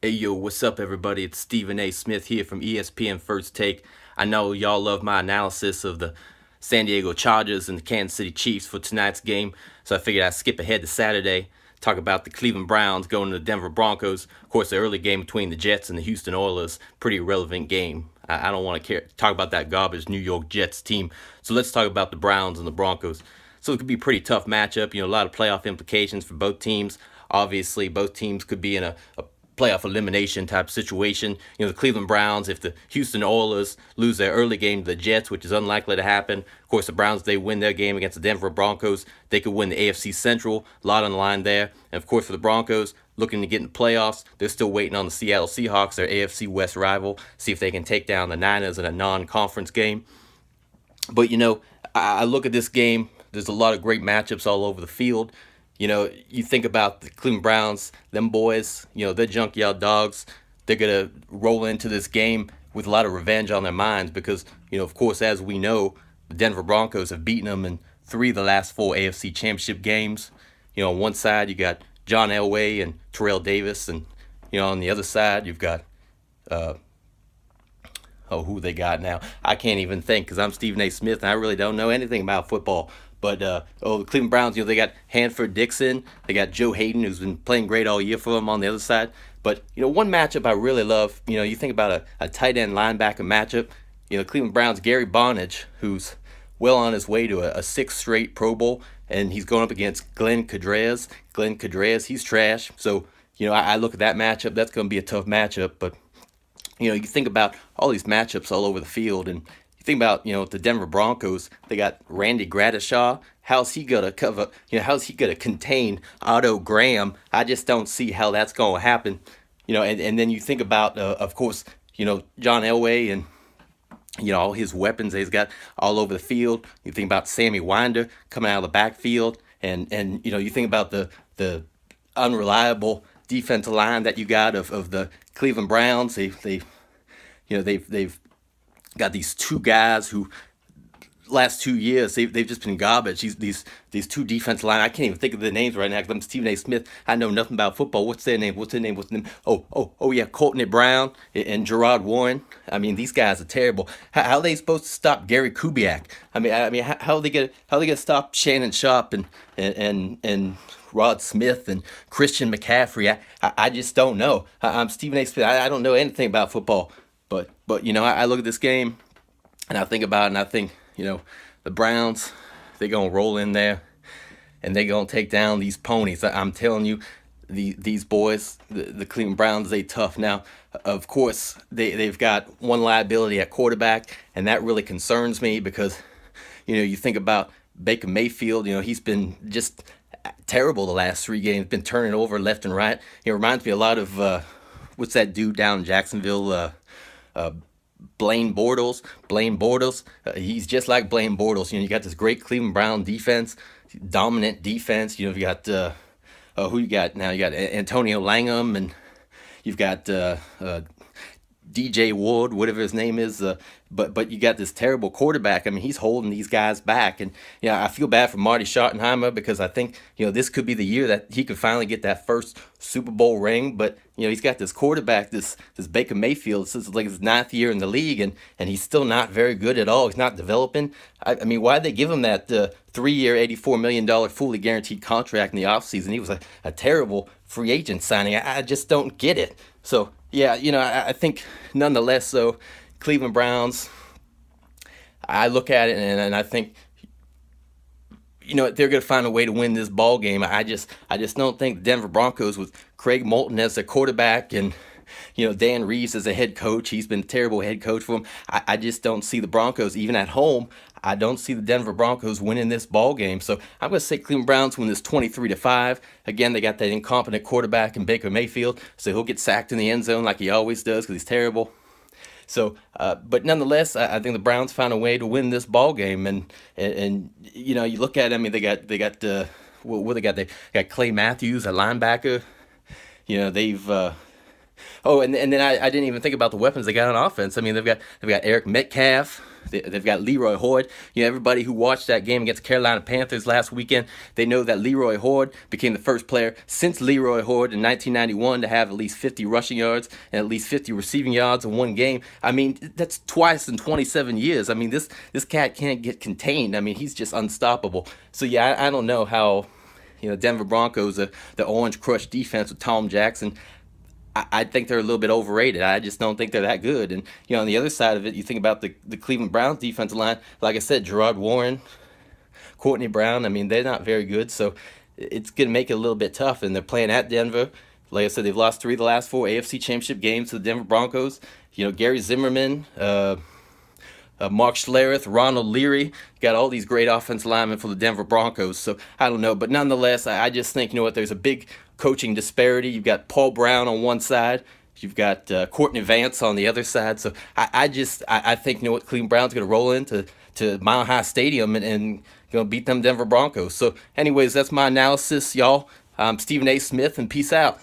Hey yo, what's up everybody? It's Stephen A. Smith here from ESPN First Take. I know y'all love my analysis of the San Diego Chargers and the Kansas City Chiefs for tonight's game, so I figured I'd skip ahead to Saturday, talk about the Cleveland Browns going to the Denver Broncos. Of course, the early game between the Jets and the Houston Oilers, pretty irrelevant game. I don't want to talk about that garbage New York Jets team, so let's talk about the Browns and the Broncos. So it could be a pretty tough matchup, a lot of playoff implications for both teams. Obviously, both teams could be in a playoff elimination type situation. The Cleveland Browns, if the Houston Oilers lose their early game to the Jets, which is unlikely to happen. Of course, the Browns, they win their game against the Denver Broncos, they could win the AFC Central. A lot on the line there. And of course, for the Broncos, looking to get in the playoffs, they're still waiting on the Seattle Seahawks, their AFC West rival, see if they can take down the Niners in a non-conference game. But, I look at this game, there's a lot of great matchups all over the field. You think about the Cleveland Browns, them boys, they're junkyard dogs. They're going to roll into this game with a lot of revenge on their minds because, of course, as we know, the Denver Broncos have beaten them in 3 of the last 4 AFC Championship games. On one side, you got John Elway and Terrell Davis, and, on the other side, you've got, who they got now? I can't even think because I'm Stephen A. Smith and I really don't know anything about football. But, the Cleveland Browns, they got Hanford Dixon. They got Joe Hayden, who's been playing great all year for them on the other side. But, one matchup I really love, you think about a tight end linebacker matchup. Cleveland Browns, Gary Barnidge, who's well on his way to a 6th straight Pro Bowl. And he's going up against Glenn Kadrez. Glenn Kadrez, he's trash. So, I look at that matchup. That's going to be a tough matchup. But, you think about all these matchups all over the field. And you think about, the Denver Broncos, they got Randy Gradishaw. How's he going to cover, how's he going to contain Otto Graham? I just don't see how that's going to happen. And then you think about, of course, John Elway and, all his weapons that he's got all over the field. You think about Sammy Winder coming out of the backfield. And you think about the unreliable defensive line that you got of the Cleveland Browns. They've got these 2 guys who last 2 years they've just been garbage. These 2 defensive line. I can't even think of their names right now because I'm Stephen A. Smith. I know nothing about football. What's their name? Oh yeah, Courtney Brown and Gerard Warren. I mean, these guys are terrible. How are they supposed to stop Gary Kubiak? I mean, how are they gonna stop Shannon Sharp and Rod Smith and Christian McCaffrey? I just don't know. I'm Stephen A. Smith. I don't know anything about football. But I look at this game and I think about it and I think, the Browns, they're going to roll in there and they're going to take down these ponies. I'm telling you, these boys, the Cleveland Browns, they tough. Now, of course, they've got one liability at quarterback, and that really concerns me because, you think about Baker Mayfield, he's been just terrible the last 3 games, been turning over left and right. It reminds me a lot of, what's that dude down in Jacksonville, Blaine Bortles. He's just like Blaine Bortles. You got this great Cleveland Brown defense, dominant defense. You've got who you got now? You got Antonio Langham, and you've got DJ Ward, whatever his name is. But you got this terrible quarterback. I mean, he's holding these guys back, and I feel bad for Marty Schottenheimer because I think this could be the year that he could finally get that first Super Bowl ring. But he's got this quarterback, this Baker Mayfield. This is like his 9th year in the league, and he's still not very good at all. He's not developing. I mean, why'd they give him that 3-year, $84 million fully guaranteed contract in the offseason? He was a terrible free agent signing. I just don't get it. So yeah, I think nonetheless, so Cleveland Browns, I look at it and I think, they're going to find a way to win this ball game. I just don't think the Denver Broncos with Craig Moulton as a quarterback and, Dan Reeves as a head coach, he's been a terrible head coach for him. I just don't see the Broncos, even at home, I don't see the Denver Broncos winning this ball game. So I'm going to say Cleveland Browns win this 23-5. Again, they got that incompetent quarterback in Baker Mayfield, so he'll get sacked in the end zone like he always does because he's terrible. So, but nonetheless, I think the Browns found a way to win this ball game, and you look at, I mean, they got what they got? They got Clay Matthews, a linebacker. They've and then I didn't even think about the weapons they got on offense. I mean, they've got Eric Metcalf. They've got Leroy Hoard. Everybody who watched that game against Carolina Panthers last weekend, they know that Leroy Hoard became the first player since Leroy Hoard in 1991 to have at least 50 rushing yards and at least 50 receiving yards in one game. I mean, that's twice in 27 years. I mean, this cat can't get contained. I mean, he's just unstoppable. So yeah, I don't know how, Denver Broncos, the Orange Crush defense with Tom Jackson, I think they're a little bit overrated. I just don't think they're that good. And, on the other side of it, you think about the Cleveland Browns defensive line. Like I said, Gerard Warren, Courtney Brown, I mean, they're not very good. So it's going to make it a little bit tough. And they're playing at Denver. Like I said, they've lost 3 of the last 4 AFC Championship games to the Denver Broncos. Gary Zimmerman, Mark Schlereth, Ronald Leary, got all these great offensive linemen for the Denver Broncos. So I don't know, but nonetheless, I just think, there's a big coaching disparity. You've got Paul Brown on one side, you've got Courtney Vance on the other side. So I think, Cleveland Browns going to roll into Mile High Stadium and beat them Denver Broncos. So anyways, that's my analysis, y'all. I'm Stephen A. Smith, and peace out.